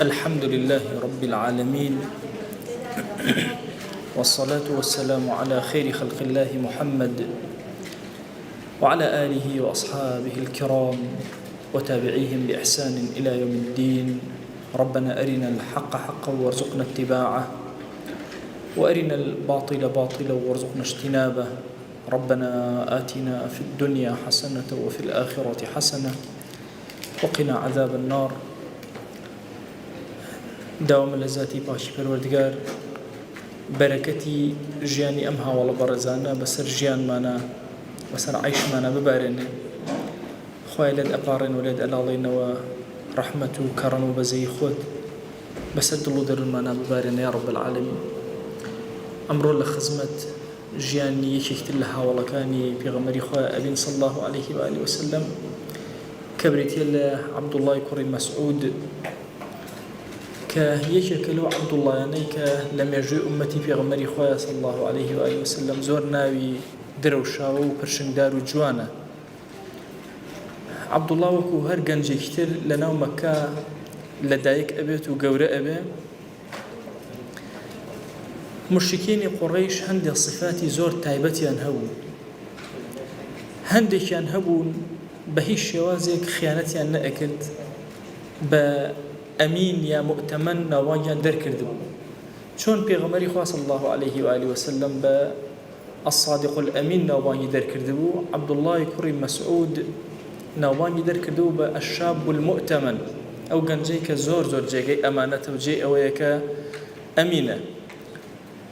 الحمد لله رب العالمين، والصلاة والسلام على خير خلق الله محمد وعلى آله وأصحابه الكرام وتابعيهم بإحسان إلى يوم الدين. ربنا أرنا الحق حقا وارزقنا اتباعه، وأرنا الباطل باطلا وارزقنا اجتنابه. ربنا آتنا في الدنيا حسنة وفي الآخرة حسنة وقنا عذاب النار. داوم لذاتي باشي پروردگار بركتي جياني أمها ولا برزانا بسر جيان مانا بسر عيش مانا ببارن خواه لد أبارن ولد ألالين ورحمة وكرم وبزي خود بسر دلو در مانا ببارن يا رب العالمين. أمر لخزمة جياني يشيكت لها ولا كاني في غمري خواه أبين صلى الله عليه وآله وسلم كبريتي عبد الله كوري مسعود كهيك كلو عبد الله يعني لم يجي أمتي في غمري خواه صلى الله عليه وآله وسلم زور ناوي دروشا وبرشندار وجوانا. عبد الله وكو هر جنجي كتير لنا مكة لدايك أبيت وجورة أبي مشركين قريش هندي صفاتي زور تايبتي أنهبون هندي أنهبون بهيش يوازك خيانتي أن أكد بأمين يا مؤتمن نوايا دركردو شون بيغمري خواه صلى الله عليه وآله وسلم بالصادق الأمين نوايا دركردو. عبد الله كريم مسعود نوايا دركردو بالشاب المؤتمن أو جنجيك زور زور جيجي أمانة وجي أويك أمينة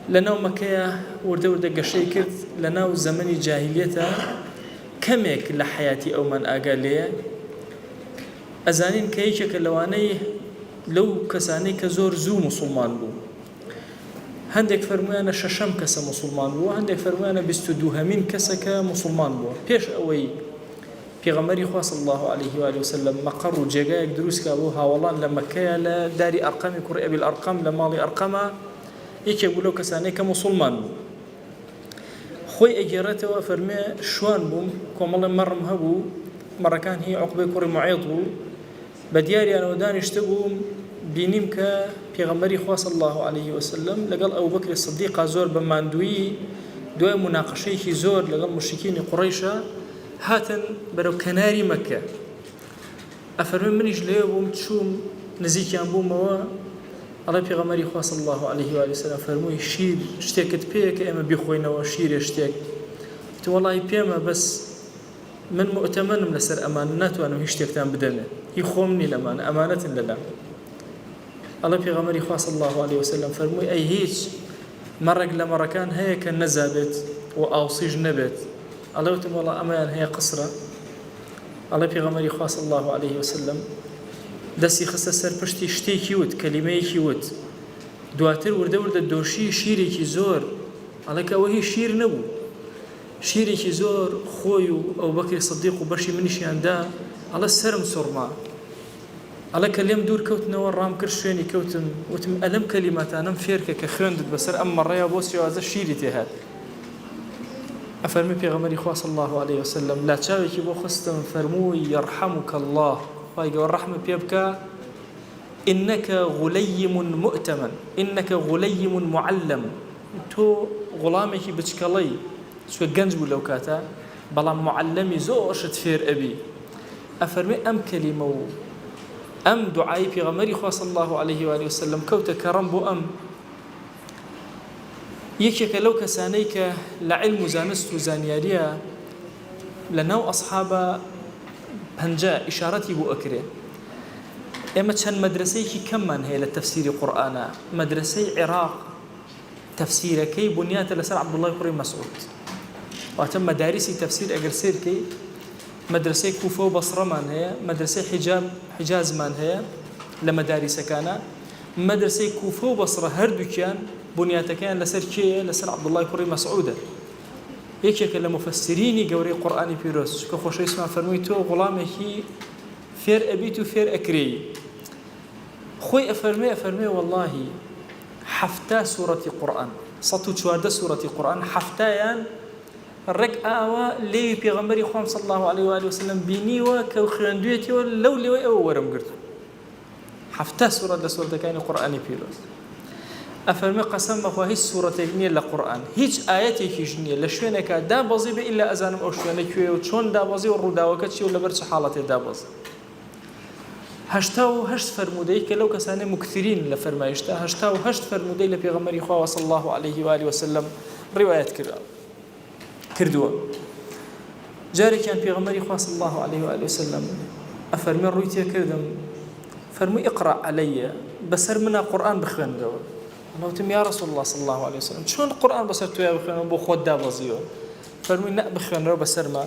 لناو مكيا ورده قشي كرت لناو زمني جاهليته كمك لحياتي أو من أقاليه أزانين كيشك اللواني لو كساني كزور زو مسلمان بو هندك فرموانا ششم كسا مسلمان بو هندك فرموانا بستدوهمين كسا كمسلمان بو بيش أوي پیغمبری خواه صلی الله علیه و آله وسلم مقر و جگایك دروس که ابو هاولان لما كيا لداري أرقام كرئ بالأرقام لمالي أرقامه يكي يقولوا كساني كمسلمان خوي أجيرته وفرمي شوان بوم كومال مرم هبو مرة كان هي عقبة كوري معيط بو بدياري أنا وداني اشتبو بينيم كبيغمبري خواه صلى الله عليه وسلم لقال أبو بكر الصديق زور بماندوي دوي مناقشيكي زور لقال مشركين قريشة هاتن برو كناري مكة أفرمي منيش ليه بوم تشوم نزيكي أنبو موا الله بيغمري خواه صلى الله عليه وآله وسلم فرموي شير اشتاكت بيك اما بيخوينا وشير اشتاك قلت والله بيما بس من مؤتمن من لسر أمانات وأنا هشتاكتان بدمه يخومني لمان أمانة لله. الله بيغمري خواه صلى الله عليه وسلم فرموي أي هيج مرق لمرة كان هيك نزابت وأوصيج نبت الله قلت والله أمان هي قصرة. الله بيغمري خواه صلى الله عليه وسلم دسي خسته سر پشتی شتێکی وت کەلیمەیەکی وت دواتر وردە دۆشی شیرێکی زۆر ئەڵێک ئەوە هیچ شیر نەبوو شیرێکی زۆر خۆی و ئەو بەکری سەدیق و بەشی منیشیاندا ئەڵێ سەرم سوڕما ئەڵێ کە لێم دوور کەوتنەوە ڕام کرد شوێنی کەوتم وتم ئەلەم کەلیمەتانەم فێرکە کە خوێندت بەسەر ئەم مەڕەیە بۆ سیوازە شیری تێهات. ئەفەرمی پێغەمبەری خوا صلی الله عليه وسلم لا چاوێکی بۆ خستم فەرمووی یەرحەموکە الله فايقول الرحمة بيبكى إنك غليم مؤتمن إنك غليم معلم تو غلامك بتشكلي شو جنج ولو كاتا بلا معلمي زوش تفير أبي أفرمي أم كلمة أم دعاء في غمري خواه صلى الله عليه وآله وسلم كوتا كرم بو أم يكيك لو كسانيك لعلم زانست وزانياريا لنو أصحاب هنجا إشارتي بو أكره إما كان مدرسيكي كمان هي للتفسير القرآن مدرسي عراق تفسير كي بنيات لسر عبد الله كريم مسعود وتم مدارسي تفسير أجرسير كي مدرسي كوفة وبصرة من هي مدرسي حجاز من هي لمدارس كان مدرسي كوفة وبصرة هردو كان بنيات كان لسر كي لسر عبد الله كريم مسعود يكيك لمفسريني قوري قرآني بيروس كخوش اسمه فرميتو غلامه فير أبيتو فير أكري خوي أفرمي والله حفتا سورة قرآن سطو شوارد سورة قرآن حفتايان الرك لي بيغمبري خوام صلى الله عليه وآله وسلم بيني وكوخياندويتي ولو لي أو ورم قرتو حفتە سوورە لە سوورەتەکانی قورئانی پیرۆز ئەفەرمێ قەسەم بەخوا هیچ سوورەتێک نییە لە قورئان هیچ ئاەتێکیش نییە لە شوێنێکە دابەزی بە ئیلا ئەزانم ئەو شوێنە کوێ و چۆن دابەزی و ڕووداوەکە چی و لەبەر چه حاڵەتێ دابەزی 88 فرمودەی کە لەو کەسانەی مکثرین لە فەرمایشتە 88 فرمودەی لە پێغەمبەری خوا صلی الله عليه و آله وسلم ڕیوایەت کردووە جارێکیان پێغەمبەری خوا صلی الله عليه و آله وسلم ئەفەرمێ ڕووی تێ کردم فەرمووی اقرأ علي بەسەر منە قورئان بخوێنرەوە وتم يا رسول الله صلى الله عليه وسلم شلون القرآن بسر تويا بخوانه بو خود دابزيو فرمي نا بخوانه بسر ما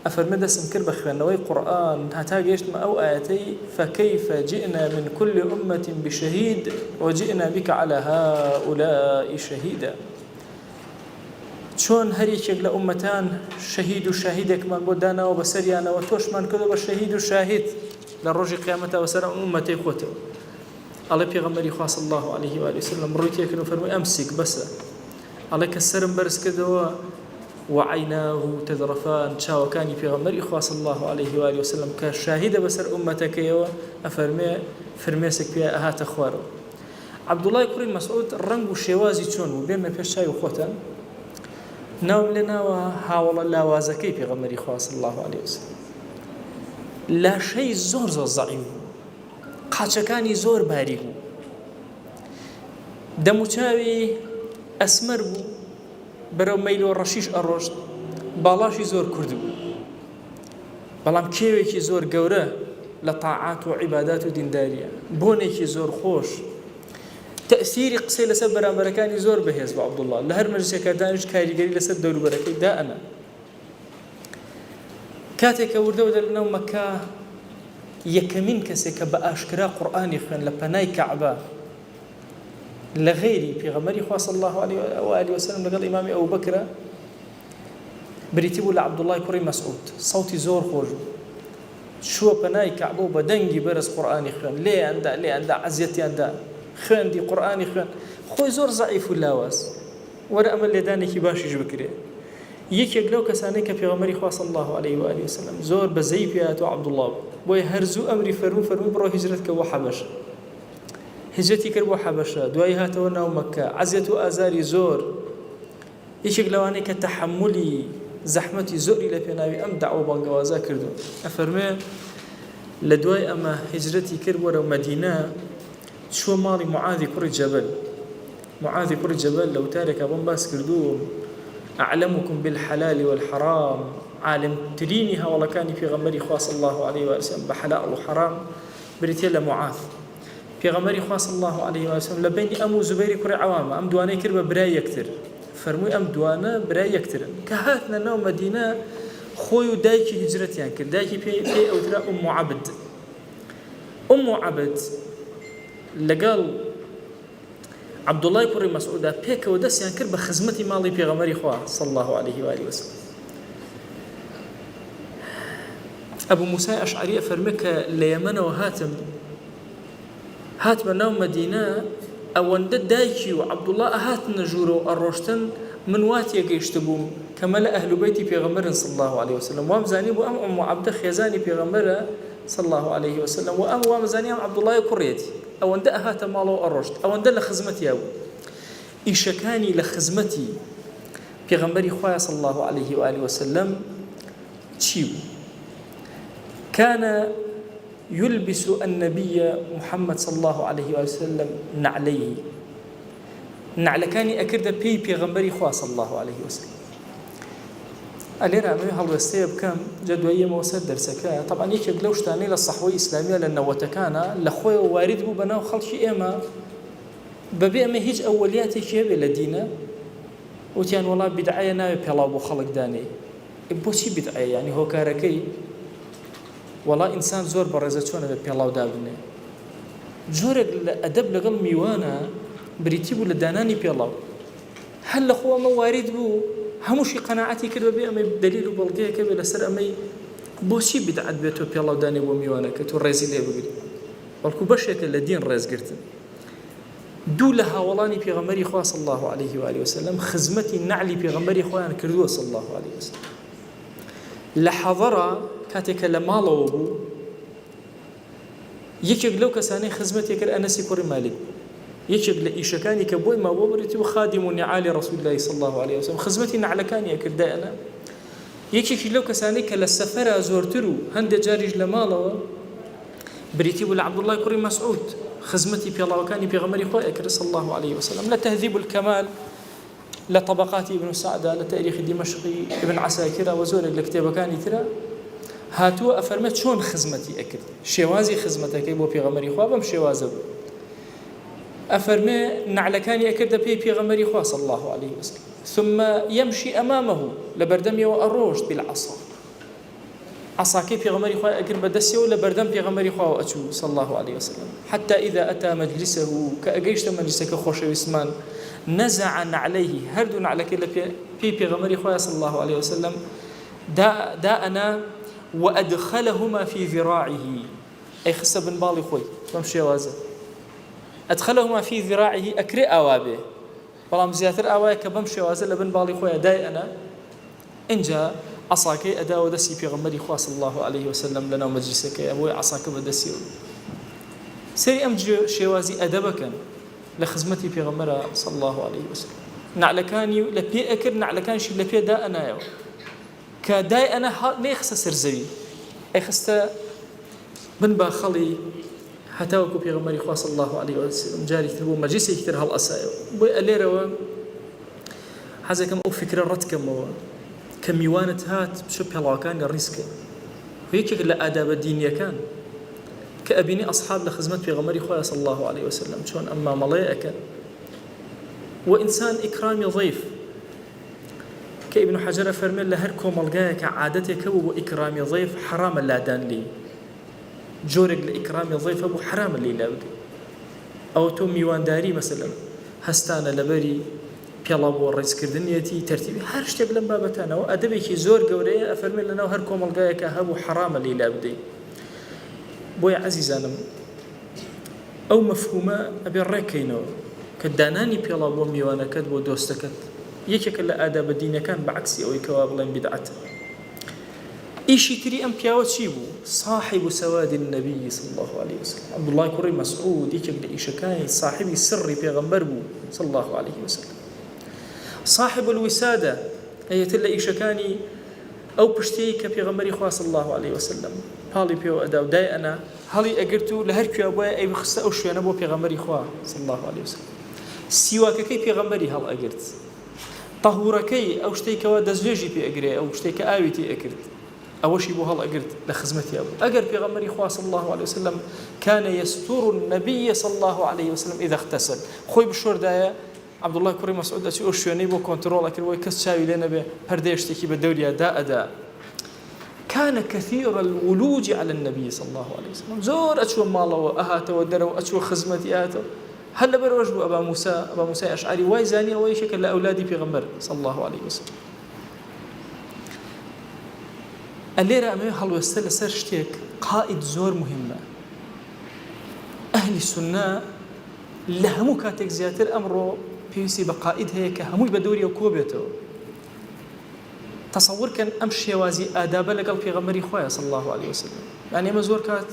أفرمي دسم كر بخوانه وي قرآن حتى جيشت ما أو آياتي فكيف جئنا من كل أمة بشهيد وجئنا بك على هؤلاء شهيدا شلون هريك لأمتان شهيد وشاهدك من بودانا وبسريانا وتوش من كذا بشهيد وشاهد للرجل قيامته وسر أمتي خوته الله پیغمبری خوا صلی الله علیه و آله وسلم ڕووی تێکردن فەرمووی ئەمسک بەسە ئەڵێ کە سرم بەرز کردەوە وعیناه تذرفان چاوەکانی پێغەمبەری خوا صلی الله علیه و آله وسلم کە شاهیدە بەسەر ئومەتەکەیەوە ئەفەرمێ فرمێسک پێ ئەهاتە خوارەوە عەبدوڵای کوڕی مەسعود ڕەنگ و شێوازی چۆن بوو بێنە پێش چاوی خۆتان ناوم لێ ناوە هاوڵە لاوازەکەی پێغەمبەری خوا صلی الله علیه وسلم لاشەی زۆر زەعیف قاچەکانی زۆر باریک بوو دەموچاوی ئەسمەر بوو بەرەو مەیل و ڕەشیش ئەڕۆشت باڵاشی زۆر کورد بوو بەڵام کێوێکی زۆر گەورە لە تاعات و عیبادات و دینداریە بۆنێکی زۆر خۆش تەئسیری قسەی لەسەر بەرامبەرەکانی زۆر بەهێز بە عەبدوڵڵا لە هەر مەجلیسێکە دانیشت کاریگەری لەسەر دەوروبەرەکەی دائەنا کاتێکە وردەوە دەرنەو مەکە یەکەمین کەسێک کە بە ئاشکرا قورئانی خوێن لە پەنای کەعبە لە غەیری پێغەمبەری خوا صلی الله علیه و آله وسلم لەگەڵ ئیمامی ئەبوبەکرە بریتی بوو لە عەبدوڵای کوڕی مەسعود سەوتی زۆر خۆش بوو چووە پەنای کەعبە و بە دەنگی بەرز قورئانی خوێن لێیاندا عەزیەتیاندا خوێندی قورئانی خوێن خۆی زۆر زەعیف و لاواز وەرە ئەمە لێدانێکی باشیش بکرێ یەکێک لەو کەسانەی کە پێغەمبەری خوا صلی الله علیه و آله وسلم زۆر بەزەی پێهاتوە عەبدوڵڵا بوو بۆیە هەرزوو ئەمری فەرمووی بڕۆ هیجرەت کە بۆ حەبەشە هجرەتی کرد بۆ حەبەشە دوای هاتەوە ناو مەکە عەزیەت و ئازاری زۆر یەکێک لەوانەی کە تەحەمولی زەحمەتی زۆری لە پێناوی ئەم دەعوە بانگەوازە کردو ئەفەرمێ لە دوای ئەمە هجرەتی کرد بۆرە مەدینە چووە ماڵی معاذی کوڕی جەبەل معاذی کوڕی جەبەل لە وتارێکە بۆم باس کردووم أعلمكم بالحلال والحرام عالم تريني هؤلاء في خوا صلى الله عليه وسلم بحلال وحرام بريتي لمعاذ في خوا صلى الله عليه وسلم لبين أمو زبير كري عوامة أم دواني كربة براي يكتر فرموي أم دوانا براي يكتر كهاتنا نو مدينة خوي دايكي هجرتي يعني كر دايكي في أوترا أم عبد لقال عبد الله كوري مسعود بيك ودس يعني كرب خدمتي مالي بيغمري خوا صلى الله عليه واله وسلم ابو موسى اشعري فرمك ليمن وهاتم ناو مدينه او اند دايكي وعبد الله هات نجورو الروشتن من واتي قيشتبوم كما اهل بيتي بيغمر صلى الله عليه وسلم وامزاني ام عبد خيزاني بيغمر صلى الله عليه وسلم وامزاني عبد الله كريتي او اند هات مالو الرشد او اند لخدمتي او ايشكاني لخدمتي پیغمبري خويا صلى الله عليه واله وسلم تشيب كان يلبس النبي محمد صلى الله عليه وسلم نعليه نعلكاني اكرد بي پیغمبري خويا صلى الله عليه وسلم ألينا هل وستيب كم جدوية موسد درسكا طبعا يكيد لوش تاني للصحوة الإسلامية لأنه وتكانا لخوي وارد بو بناو خلشي إما ببيع ما هيج أولياتي كيبه لدينا وتيان والله بدعية ناوي بيلاو بو خلق داني بو شي بدعية يعني هو كاركي والله إنسان زور برزتشونا بيلاو دابني جورك أدب لغل ميوانا بريتيبو لداناني بيلاو هل لخوة ما وارد بو هموشي قناعتي كده بأمي بدليل وبلغيه كبير لسر أمي بوشي بدعت بيتو بيالله وداني وميوانا كتو الرئيسي ليه بقول والكو بشيك الذين رئيس قرتن دولها والاني في غمري خواه صلى الله عليه وآله وسلم خزمتي نعلي في غمري خواه كردوه صلى الله عليه وسلم لحضرة كاتك لمالو بو یەکێک لەو کەسانەی خزمەتی کرد ئەنەسی کوڕی مالک، یەکێک لە ئیشەکانی کە بۆی ماوە بڕێتی و خادم و نعالی ڕەسوول الله صلی الله عليه وسلم خزمەتی نعلەکانی ئەکرد دایەنا. یەکێکی لەو کەسانەی کە لە سەفەرە زۆرتر و هەندێک جاریش لە ماڵەوە بریتی بوو لە عەبدوڵڵای کوڕی مەسعود خزمەتی پێڵاوەکانی پێغەمبەری خۆی ئەکرد صلی الله عليه وسلم. لە تهذیب الکەمال لە طبقاتی ابن سعدە لە تاریخی دیمەشقی ابن عساکرە و زۆرێک لە کتێبەکانی ترە هاتووە ئەفەرمێت چۆن خزمەتی ئەکرد، شێوازی خزمەتەکەی بۆ پێغەمبەری خوا بەم شێوازە بوو. ئەفەرمێ نعلەکانی ئەکردە پێی پێغەمبەری خوا صلی الله عليه وسلم ثم يمشي أمامه لبردميو الروج بالعصا، عصاكي بيغمري خواه أقرب دسيو لبردم بيغمري خواه أتشو صلى الله عليه وسلم حتى إذا أتى مجلسه كأجيشت مجلسك خوش ويسمان نزع عليه هردون على كلا بيغمري خواه صلى الله عليه وسلم داءنا وأدخلهما في ذراعه أي خصة بن بالي خوي فمشي وازه أدخلهما في ذراعه أكري أوابه بەڵام زیاتر ئاوایە کە بەم شێوازە لە بن باڵی خۆیان دای ئەنا اینجا عەساکەی ئەداوە دەستی پێغەمبەری خوا صلی الله عليه وسلم لەناو مەجلیسەکەی بۆی عەساکە بەدەستیەوە. سەری ئەم شێوازی ئەدەبەکەن لە خزمەتی پێغەمبەرە صلی الله عليه وسلم. نعلەکانی لە پێ ئەکرد نعلەکانیشی لە پێ دا ئەنایەوە کە دای ئەنا نەیخستە سەر زەوی ئەیخستە بن با خەڵی حتى وكو بيغمري خوا صلى الله عليه وسلم جاري تبو مجلس يكتر هالأسايو بو أليروا حزكم أو فكرة رتكم كميوانة هات بشو بيلاكان الريسك وهيك لا آداب الدينية كان كأبيني أصحاب لخدمة بيغمري خوا صلى الله عليه وسلم شون أما ملايكة وإنسان إكرامي ضيف كابن حجر فرمي لهركم ملقايا كعادتك وإكرامي ضيف حرام لا دان لي جورك لإكرام الضيف أبو حرام اللي لابد أو تو میوانداری مثلا هستانە لەبەری پێڵاو بۆ ڕێزکردنیەتی تەرتیبی هەر شتێک لەم بابەتانەوە ئەدەبێکی زۆر گەورەیە ئەفەرمێت لەناو هەر کۆمەڵگایەکە هەبوو حرامە لێی لا بدەین. بۆیە عەزیزانم ئەو مەفهومە ئەبێ ڕێککەینەوە کە دانانی پێڵاو بۆ میوانەکەت بۆ دۆستەکەت یەکێکە لە ئادابە دینەکان بەعکسی ئەوەی کەوا بڵێن بیدعەتە. إيشي تري أم بياوتشيبو صاحب سواد النبي صلى الله عليه وسلم عبد الله كوري مسعود يكب لإيشكاني صاحب السر بيغمبر بو صلى الله عليه وسلم. صاحب الوسادة أي تلا إيشكاني أو بشتي كبيغمبر إخوة صلى الله عليه وسلم هالي بيو أداو داي أنا هالي أجرتو لهركي أبويا أي بخصة أو شو أنا بو بيغمبر إخوة صلى الله عليه وسلم. سواك كي بيغمبري هال أجرت طهوركي أو شتي كوا دزوجي بي أجري أو شتي كآويتي أجرت أوشي بو هل أجرت لخدمتي أبو أجر في غمر إخوة صلى الله عليه وسلم كان يستور النبي صلى الله عليه وسلم إذا اغتسل خوي بشور دايا عبد الله كوري مسعود أشي أشياني بو كنترول أكل ويكس شاوي لنا به هرديشتكي بالدوريا داء كان كثير الولوج على النبي صلى الله عليه وسلم زور أشو ماله أهاته ودرو أشو خدمتي أهاته هل بروج بو أبا موسى أشعري واي زاني واي شكل لأولادي في غمر صلى الله عليه وسلم. الليرة أمامي هلوستة لسر شتيك قائد زور مهمة أهل السنة لهمو كاتك زياتر أمره بيسي بقائد هيك همو بدوري وكوبيته تصور كان أمشي وازي آداب لقل في غمري خواه صلى الله عليه وسلم يعني مزور كات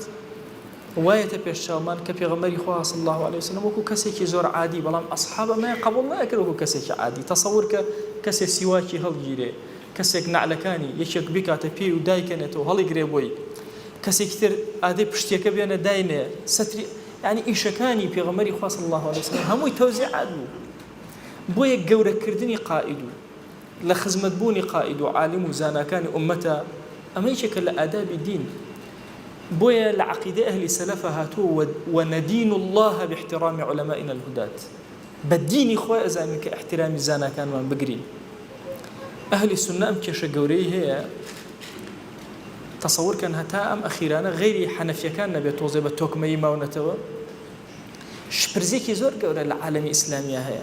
رواية بيشامان كفي غمري خواه صلى الله عليه وسلم وكو كسيكي زور عادي بلام أصحابه ما يقبل لا أكل وكو كسيكي عادي تصور كسي سواكي هالجيري کەسێک نعلەکانی یەکێک بکاتە پێی و دایکەنێتەوە هەڵیگرێ بۆی کەسێک تر ئادەی پشتێکە بێنە داینێ سەتری یعنی ئیشەکانی پێغەمبەری خوا صلی الله عليه وسلم هەمووی تەوزیعات بوو. بۆیە گەورەکردنی قائد و لە خزمەتبوونی قائد و عالم و زاناکانی ئومەتە ئەمە یەکێکە لە ئادابی دین. بۆیە لە عەقیدەی ئەهلی سەلەفە هاتووە وەنەدین الله باحترام علەمائنا الهدات بەدینی خوا ئەزانین کە احترامی زاناکانمان بگرین. أهل السنة أم كيش جوري هي تصور كان هتا أم أخيرانا غير حنفية كان نبي توزي بتوكمي ما ونتوا شبرزيكي زور جوري العالم الإسلامي هي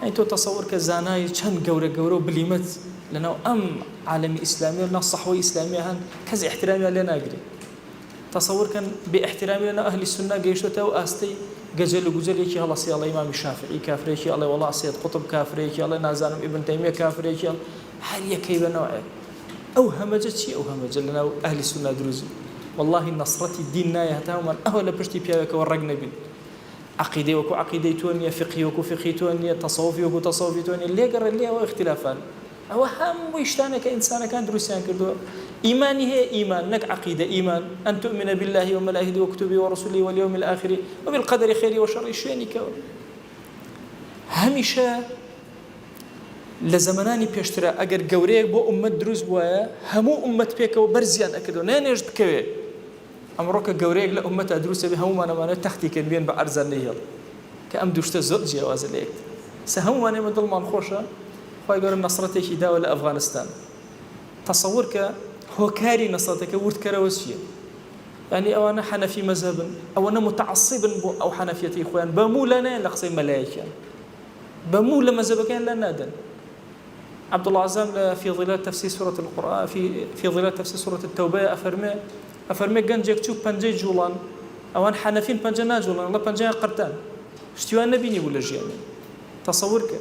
يعني تو تصور كزاناي كان جوري بليمت لأنه أم عالم إسلامي لنا صحوي إسلامي هن كذا احترامي لنا أجري تصور كان باحترامي لنا أهل السنة جيشوا تو أستي جزل يكي الله سي الله إمام الشافعي كافر يكي الله والله سيد قطب كافر يكي الله نازانم ابن تيمية كافر يكي الله هل يكي بنوعه أو همجت شيء أو همجت لنا أهل السنة دروزي والله نصرتي الدين نايا تاوما أهلا بشتي بياك ورق نبي عقيدة وكو عقيدة تونية فقهي وكو فقهي تونية تصوفي وكو تصوفي تونية اللي قرر اللي هو اختلافان هو هم ويشتانك إنسان كان دروسيان كردو إيماني هي إيمان نك عقيدة إيمان أن تؤمن بالله وملائكته وكتبه ورسله واليوم الآخر وبالقدر خيره وشره شويني كون هميشه لزمانانی پێشترە ئەگەر گەورەیەک بۆ ئومەت دروست بووایە هەموو ئومەت پێکەوە بەرزیان ئەکردەوە نانێژ بکەوێ ئەمڕۆکە گەورەیەک لە ئومەتە دروستە بێ هەمومانەمانە تەختی کرد بێن بە عەرزان نەهێڵ کە ئەم دووشتە زۆر جیاوازە لە یەکتر سە هەمومانێمە دڵمان خۆشە خوای گەورە نەسڕەتێکی داوە لە ئەفغانستان تەسەوور کە هۆکاری نەسڕەتەکە وردکەرەوە چییە يعني ئەوانە حەنەفی مەذهبن ئەوانە متعصبن بۆ ئەو حەنەفیەتی خۆیان بەموو لە نایەن لە قسەی مەلایەکیان بەموو لە مەذهبەکەیان لە نادەن عبد الله عزام في ظلال تفسير سورة القرآن في ظلال تفسير سورة التوبة أفرمي جنجك تشوف بنجي جولان أوان حنفين بنجنا جولان الله بنجنا قرتان اشتوان نبيني ولا جياني تصورك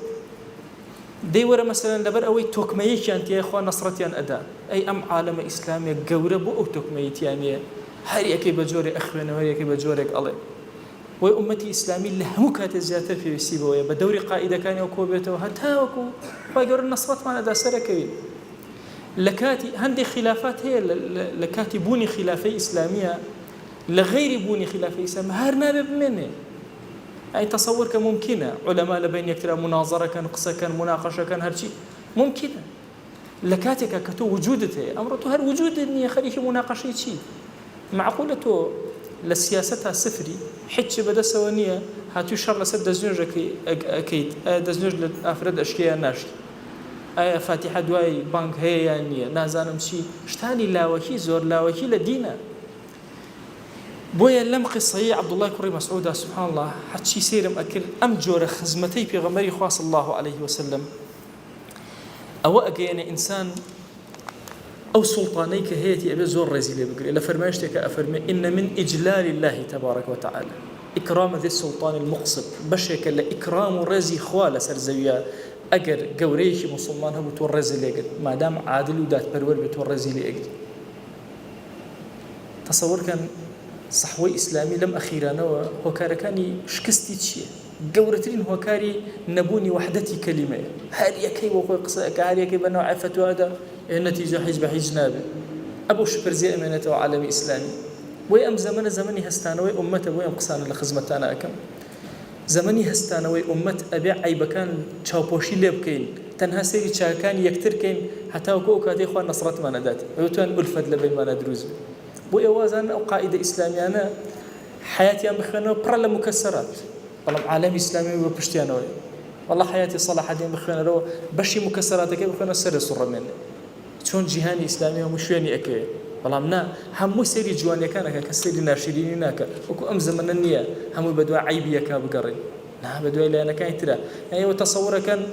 دي ورا مثلا لبر أوي توكميك أنت يا إخوان نصرتيان أداء أي أم عالم إسلامي جورب أو توكميك يعني هاري أكيد بجوري أخوان وهاري أكيد بجورك الله وأمتي إسلامي لهم كانت زيادة في السيبوية بدوري قائدة كان يوكوبته هتا وكو فاجر النصرات ما ندى سركوي لكاتي هندي خلافات هي لكاتي بوني خلافة إسلامية لغير بوني خلافة إسلامية هرنا بمنه أي تصور كممكنة علماء لبين يكتر مناظرة كان قصة كان مناقشة كان هرشي ممكنة لكاتك كتو وجودته أمرته هر وجود إني خليه مناقشة شيء معقولته لسياستها سفري حتى بدا سوانية هاتو شر لسد دزنوج أكيد دزنوج لأفراد أشكياء ناشي أي فاتحة دواي بانك هي يعني نازانم شي اشتاني لاوكي زور لاوكي لدينا بويا لم قصي عبد الله كري مسعود سبحان الله حتى سيرم أكل أم جور خزمتي في غمري خاص الله عليه وسلم أو أجينا إنسان أو سلطانيك هيتي أبي زور رزيلة بقول إلا فرماشتك أفرمي إن من إجلال الله تبارك وتعالى إكرام ذي السلطان المقصد بشك لإكرام رزي خوال سرزويا أجر جوريش مسلمان هو بتورزي لأجر ما دام عادل ودات برور بتورزي لأجر تصور كان صحوي إسلامي لم أخيرا هو كاركاني شكستي شيء جورتين هو كاري نبوني وحدتي كلمة هل يكي وقوي قصائك هل يكي بنوع فتوى هذا النتيجة حزب حجنابه أبو شبر زي أمانته وعالمي إسلامي ويأم زمني هستانوي أمته ويأم قصانا لخزمتانا أكم زمني هستانوي أمت أبيع أي بكان تشاوبوشي لبكين تنها سيري تشاكان يكتركين حتى وكو كاتي إخوان نصرت ما ندات ويتوان ألفد لبين ما ندروز ويوازان أو قائدة إسلامية أنا حياتي أم بخيانة برا مكسرات والله عالمي إسلامي وبشتيانوي والله حياتي صلاح الدين بخيانة بشي مكسراتك بخيانة سر صرة مني چون جهانی اسلامی و مشوینی اکی والله نه همو سری جوانی کانه کسری ناشرینی ناکه وکو ام زمان النیا همو بدوا عیبی کا بقرن نه بدوا لا انا كان ترى يعني وتصور كان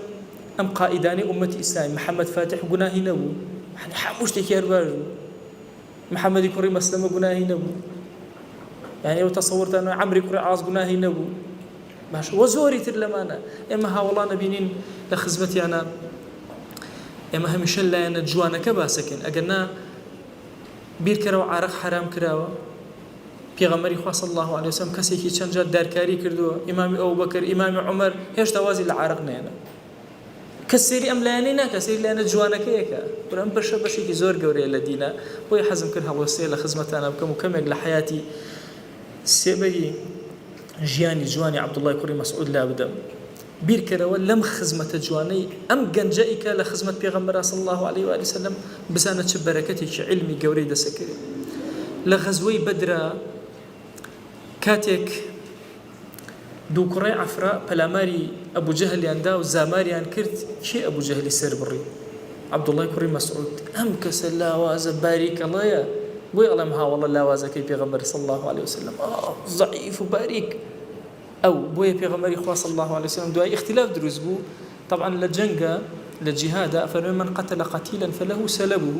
ام قائداني امه اسلام محمد فاتح جناهي نبو يعني حموش تكير باجو محمد كوري مسلم جناهي نبو يعني وتصورت انه عمرو كوري عاص جناهي نبو ماشي وزوري ترلمانا اما ها والله نبينين لخزمتي انا اما هميشه لا نجوانا كباسكن اجنا بير كراو عرق حرام كراو پیغمبري خو صلى الله عليه وسلم كسي كي چنجا داركاري كردو امام ابو بكر امام عمر هيش توازي العرق نينا كسيري املانينا كسيري لنا جوانا كيكا ولم بشي كي زور غوري لدينا هو يحزم كل هالوسيله لخدمتنا بكم لحياتي سيبي جياني جواني عبد الله كريم مسعود لابد بير كراو لم خدمه جواني ام جنجائك لخدمه پیغمبر صلى الله عليه واله وسلم بسانه بركتك علمي غوري دسكري لغزوي بدر كاتك دو كري عفراء بلاماري ابو جهل يندا وزاماري ان كرت شي ابو جهل سير بري عبد الله كريم مسعود ام كسلا واز بارك الله يا بو الله ما والله لا واز كي پیغمبر صلى الله عليه وسلم ضعيف وبارك او بو پیغمبر خو صلى الله عليه وسلم دو اختلاف دروز بو طبعا لجنگا لجهاد فمن قتل قتيلا فله سلبه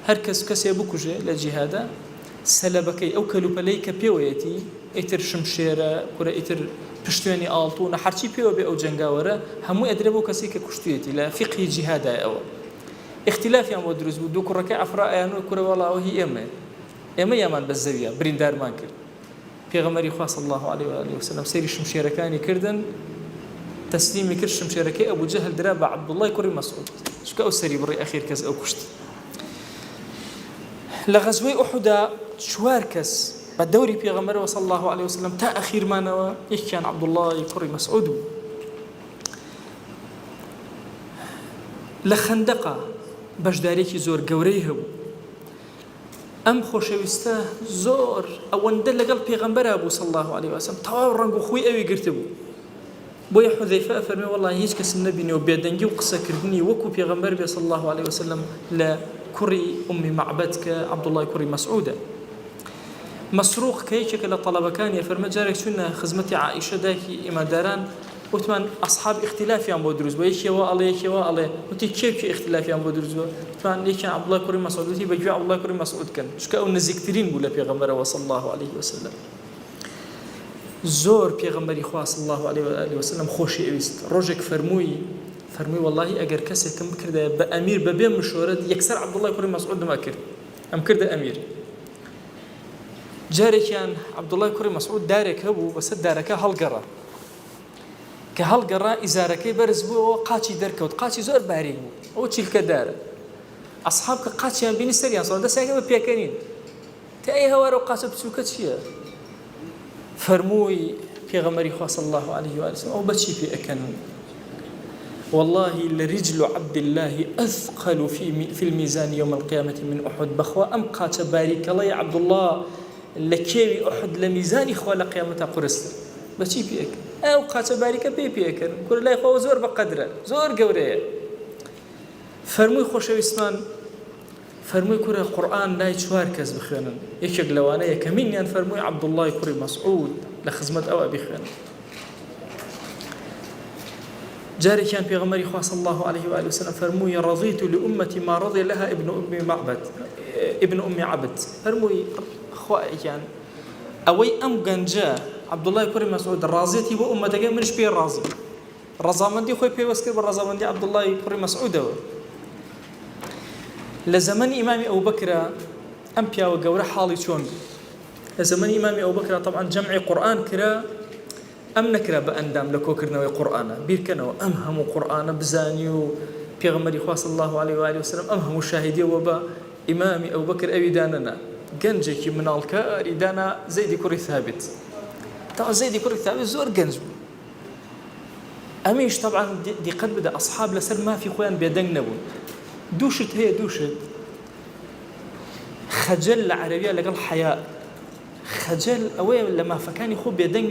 هركس كسيبكوجه لجهاد سلبكي او كلوبليك بيويتي اتر شمشيره كره اتر پشتواني آلتون هرچی پیو به او جنگاوره همو ادربو کسی که کشتیتی لا فقه جهاد او اختلاف يوم ودرس دو كره كافراء انو كره والله هي امه ئێمە یامان بە زەویە بریندارمان کرد پێغەمبەری خوا صلی الله علیه و آله وسلم سەیری شمشێرەکانی کردن تەسلیمی کرد شمشێرەکەی ئەبوو جەهل درا بە عەبدوڵڵای کوڕی مەسعود چونکە ئەو سەری بڕی ئەخیر کەس ئەو کوشت لە غەزوەی ئوحودا 4 کەس بە دەوری پێغەمبەرەوە صلی الله علیه وسلم تا ئەخیرمانەوە یەکیان عەبدوڵڵای کوڕی مەسعود بوو لە خەندەقا بەشدارێکی زۆر گەورەی هەبوو ئەم خۆشەویستە زۆر ئەوەندە لەگەڵ پێغەمبەرە بوو صلی الله علیه وسلم تەواو ڕەنگ و خوی ئەوی گرتە بوو بۆیە حوذەیفە فەرمێ وەڵڵی هیچ کەسم نەبینەوە بێدەنگی و قسەکردنی وەکو پێغەمبەر بێ صلی الله علیه وسلم لە کوڕی ئومی مەعبەد کە عەبدوڵڵای کوڕی مەسعودە مەسروق کە یەکێکە لە تەڵەبەکانی فەرمە جارێک چوونە خزمەتی عائیشە دایکی ئیمانداران وتمان ئەصحاب اختلافیان بۆ دروست بوو یەکێوە ئەڵێ وتی کێکی اختلافیان بۆ دروست بوو وتمان یەکیان عەبدوڵڵای کوڕی مەسعود وتی بەگوێ عەبدوڵڵای کوڕی مەسعود کەن چونکە ئەو نزیکترین بوو لە پێغەمبەرەوە صلی الله علیه وسلم زۆر پێغەمبەری خوا صلی الله علیه و آله وسلم خۆشی ئەویست ڕۆژێک فەرمووی وەڵڵاهی ئەگەر کەسێکم بکردایە بە ئەمیر بەبێ مشورەت یەکسەر عەبدوڵڵای کوڕی مەسعود دەما کرد ئەم کردە ئەمیر جارێکیان عەبدوڵڵای کوڕی مەسعود دارێک هەبوو بەسەر دارەکە هەڵگەڕا کە هەڵگەڕا ئیزارەکەی بەرز بووەوە قاچی دەرکەوت قاچی زۆر باریک بوو ئەوە چیلکە دارە ئەصحاب کە قاچیان بینی سەریان سۆڵ دەستیان بە پێکەنین کە ئەی هەوارە و قاچە بچووکە چییە فەرمووی پێغەمبەری خوا صلی الله علیه و آله وسلم ئەو بەچی پێ ئەکەنن والله لرجل عبد الله أثقل في الميزان يوم القيامة من أحد بخوا أم قاتل بارك الله يا عبد الله لكيوي أحد لميزان إخوة لقيامة قرست بچی پێک ئەو قاچە باریکە پێی پێکرد کور لای خۆ زۆر بەقەدرە زۆر گەورەیە فەرمووی خۆشەویستمان فەرمووی کورە قورئان لای 4 کەس بخوێنن یەکێک لەوانە یەکەمینیان فەرمووی عەبدوڵڵای کوڕی مەسعود لە خزمەت ئەوە بخوێنن جارێکیان پێغەمبەری خوا صلی الله علیه و آله وسلم فەرمووی رضیت لأمتی ما رضي لها ابن أم عبد فەرمووی خوایان ئەوەی ئەم گەنجە عەبدوڵڵای کوڕی مەسعود ڕازێتی بۆ ئومەتەکەی منش پێ ڕازم ڕەزامەندی خۆی پێوەست کرد بە ڕەزامەندی عەبدوڵڵای کوڕی مەسعودەوە لە زەمەنی ئیمامی ئەوبەکرە ئەم پیاوە گەورە حاڵی چۆن بوو لە زەمەنی ئیمامی ئەوبەکرە طبعا جەمعی قورئان کرا ئەم نەکرا بە ئەندام لە کۆکردنەوەی قورئانە بیرکەنەوە ئەم هەموو قورئانە بزانی و پێغەمبەری خوا صلی الله علیه و آله وسلم ئەم هەموو شاهیدیەوە بە ئیمامی ئەوبەکر ئەوی دانەنا گەنجێکی مناڵکاری دانا زەیدی کوڕی ثابت تا زەیدی کوڕی ثابت زۆر گەنج بوو ئەمیش طبعا دیقەت بدە ئەصحاب لەسەر مافی خۆیان بێدەنگ نەبوون دووشت هەیە دووشت خەجەل لە عەرەبیە لەگەڵ حەیا خەجەل ئەوەیە لە مافەکانی خۆ بێدەنگ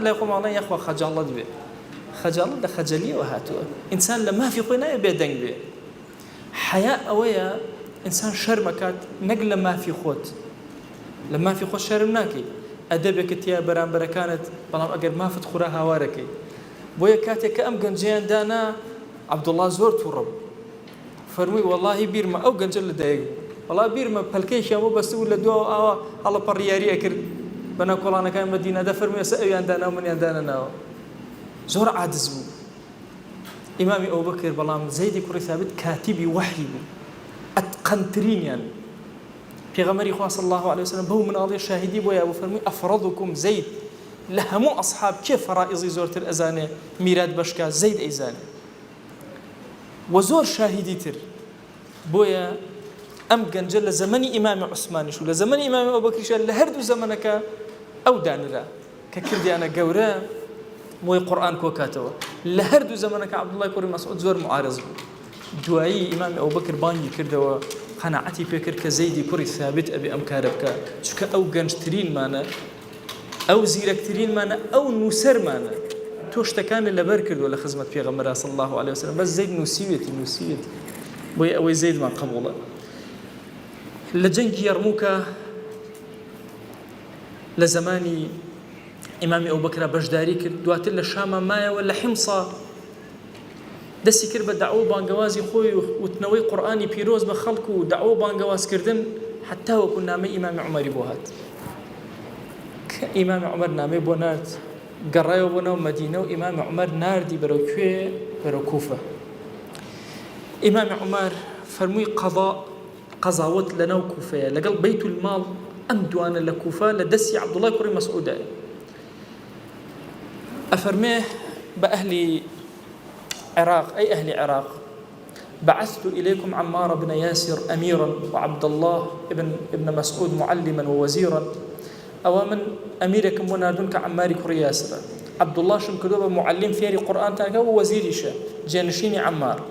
لای خۆماڵێن یاخوا خەجاڵەت بێ خەجاڵەت لە خەجەلیەوە هاتووە ئینسان لە مافی خۆی نایە بێدەنگ بێ حەیا ئەوەیە ئینسان شەرمەکات نەک لە مافی خۆت لە مافی خۆت شەرم ناکەی ئەدەبێکت تیا بەرامبەرەکانت بەڵام ئەگەر مافت خوڕە هاوارەکەی بۆیە کاتێک کە ئەم گەنجیان دانا عەبدوڵڵا زۆر تووڕە بوو فەرمووی وەڵڵاهی بیرمە ئەو گەنجە لەدایک وەڵا بیرمە پەلکەیشیان بۆ بەستە بوو لە دواوە ئاوە هەڵە پەڕیاری ئەکرد بەناو کۆڵانەکانی مەدینەدا فەرمووی ئێستا ئەویان دانا و منیان دانەناوە زۆر عاجز بوو ئیمامی ئەوبەکر بەڵام زەیدی کوڕی ثابت کاتیبی وەحی بوو ئەتقەنترینیان پێغەمبەری خوا صلی الله علیه وسلم بەو مناڵی شاهیدی بۆیە بوو فەرمووی ئەفڕەدوکم زەید لە هەموو ئەصحاب کێ فەرائیزی زۆرتر ئەزانێ میرات بەشکا زەید ئەیزانێ و زۆر شاهیدی تر بۆیە ئەم گەنجە لە زەمەنی ئیمامی عوسمانیش و لە زەمەنی ئیمامی ئەوبەکریشە لە هەردوو زەمەنەکە ئەو دانرا کە کردیانە گەورە بۆی قورئان کۆکاتەوە لە هەردوو زەمەنەکە عەبدوڵڵای کوڕی مەسعود زۆر معارض بوو دوایی ئیمامی ئەوبەکر بانگی کردەوە قەناعەتی پێکرد کە زەیدی کوڕی ثابت ئەبێ ئەم کارە بکە چونکە ئەو گەنجترینمانە ئەو زیرەکترینمانە ئەو نووسەرمانە تۆ شتەکانە لەبەر کردووە لە خزمەت پێغەمبەر صلی الله علیه وسلم بەس زەید نووسیوێتی بۆیە ئەوەی زەیدمان قبوڵە لە جەنگی یەرمووکە لە زەمانی ئیمامی ئەوبەکرا بەشداری کرد دواتر لە شامە مایەوە لە حیمسا دەستی کرد بە دەعوە و بانگەوازی خۆی و وتنەوەی قورئانی پیرۆز بە خەڵک و دەعوە و بانگەوازکردن حتا وەکو نامەی ئیمامی عومەری بۆ هات کە ئیمامی عومەر نامەی بۆ نارد گەڕایەوە بۆ ناو مەدینە و ئیمامی عومەر ناردی بەرەو کوێ بەرەو کوفە ئیمامی عومەر فەرمووی قەضاوت لەناو کوفەیە لەگەڵ بەیت الماڵ ئەم دوانە لە کوفە لە دەستی عەبدوڵای کوڕی مەسعودایە. ئەفەرمێ بە ئەهلی عراق أي أهل عراق بعثت إليكم عمار بن ياسر أميرا وعبد الله ابن مسعود معلما ووزيرا أو من أميركم ونادونك عمار كري ياسر عبد الله شم كدوبة معلم فيري قرآن تاكا ووزيري شا جانشيني عمار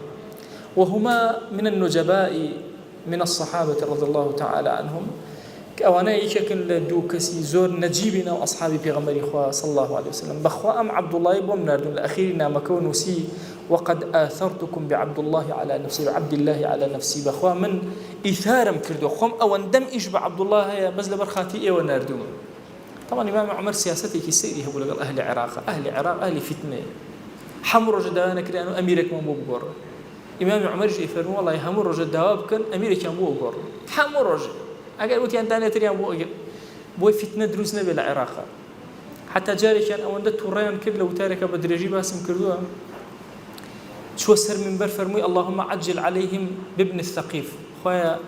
وهما من النجباء من الصحابة رضي الله تعالى عنهم كأوانا يشكل دوكسي زور نجيبنا وأصحابي بيغمري إخوة صلى الله عليه وسلم بخوا أم عبد الله بوم ناردون الأخيرنا مكون سي وقد آثرتكم بعبد الله على نفسي وعبد الله على نفسي بخوا من إثارم كردو خم أو اندم إيش بعبد الله يا بزل برخاتي إيه وناردون. طبعا إمام عمر سياستي كي سيري هو لقال أهل العراق أهل فتنة حمر جدانا كريانو أميرك مو بقر إمام عمر جي فرمو والله حمر جداوب كان أميرك مو بقر حمر جد أقل وتي أن تاني تريان بو فتنة دروس نبي العراق حتى جاري كان أو عنده توريان كل لو تارك بدرجي باسم كردوها شو سر من بر فرمي اللهم عجل عليهم بابن الثقيف خويا